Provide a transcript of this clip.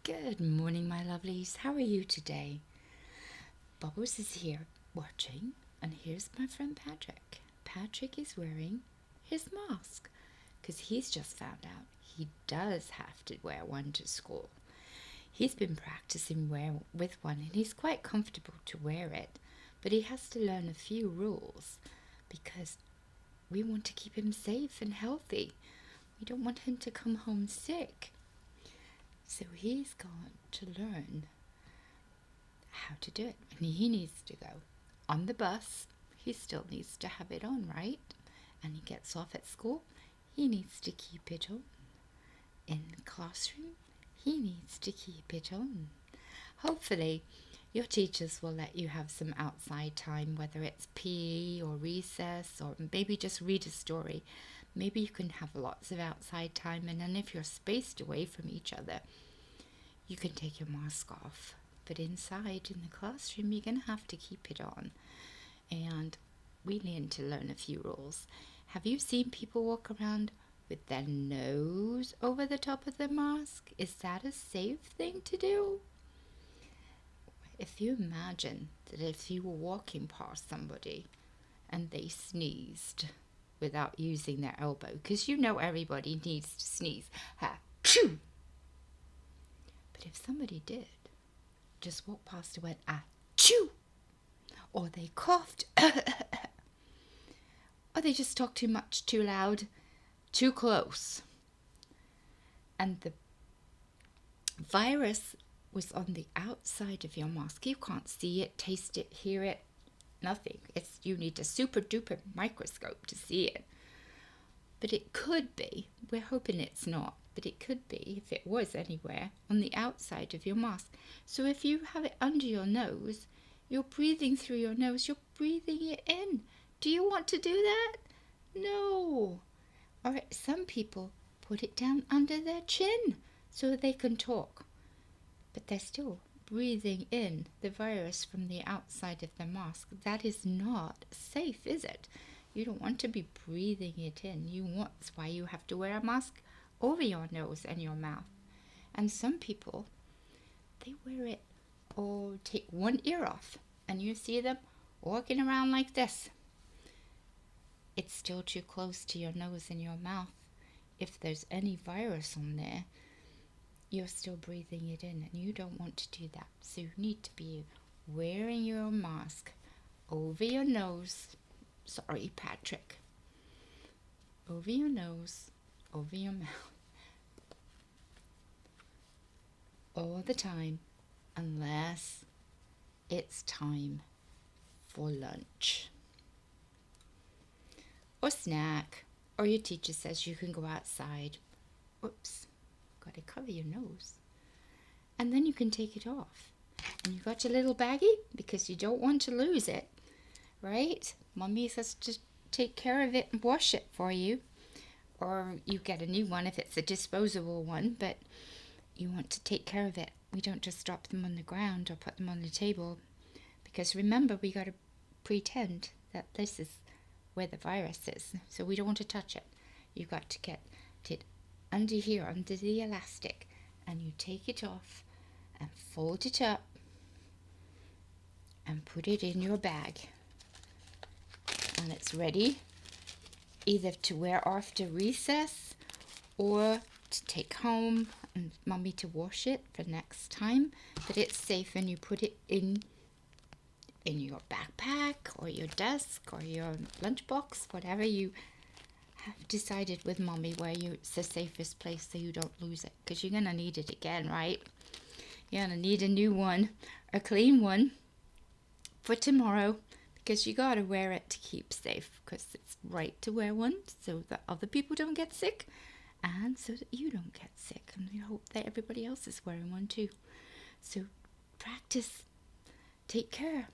Good morning, my lovelies. How are you today? Bubbles is here watching, and here's my friend Patrick. Patrick is wearing his mask because he's just found out he does have to wear one to school. He's been practicing with one, and he's quite comfortable to wear it, but he has to learn a few rules because we want to keep him safe and healthy. We don't want him to come home sick. So he's got to learn how to do it. And he needs to go on the bus. He still needs to have it on, right? And he gets off at school. He needs to keep it on. In the classroom, he needs to keep it on. Hopefully, your teachers will let you have some outside time, whether it's PE or recess, or maybe just read a story. Maybe you can have lots of outside time, and then if you're spaced away from each other, you can take your mask off. But inside in the classroom, you're going to have to keep it on. And we need to learn a few rules. Have you seen people walk around with their nose over the top of their mask? Is that a safe thing to do? If you imagine that if you were walking past somebody and they sneezed without using their elbow, because you know everybody needs to sneeze, ha-choo! But if somebody did, just walk past and went, ah-choo! Or they coughed, or they just talked too much, too loud, too close, and the virus was on the outside of your mask. You can't see it, taste it, hear it, nothing. You need a super duper microscope to see it. But it could be, we're hoping it's not, but it could be, if it was anywhere, on the outside of your mask. So if you have it under your nose, you're breathing through your nose, you're breathing it in. Do you want to do that? No. All right, some people put it down under their chin so they can talk, but they're still breathing in the virus from the outside of the mask. That is not safe, is it? You don't want to be breathing it in. That's why you have to wear a mask over your nose and your mouth. And some people, they wear it or take one ear off, and you see them walking around like this. It's still too close to your nose and your mouth. If there's any virus on there, you're still breathing it in, and you don't want to do that. So you need to be wearing your mask over your nose. Sorry, Patrick. Over your nose, over your mouth. All the time, unless it's time for lunch. Or snack. Or your teacher says you can go outside. Oops. Got to cover your nose, and then you can take it off, and you got your little baggie because you don't want to lose it, right? Mommy says to take care of it and wash it for you, or you get a new one if it's a disposable one, but you want to take care of it. We don't just drop them on the ground or put them on the table, because remember, we got to pretend that this is where the virus is, so we don't want to touch it. You got to get it under here, under the elastic, and you take it off and fold it up and put it in your bag, and it's ready either to wear after recess or to take home and mommy to wash it for next time. But it's safe, and you put it in your backpack or your desk or your lunchbox, whatever you have decided with mommy where it's the safest place so you don't lose it, because you're gonna need it again, right? You're gonna need a new one, a clean one for tomorrow, because you gotta wear it to keep safe, because it's right to wear one so that other people don't get sick and so that you don't get sick, and we hope that everybody else is wearing one too. So practice, take care,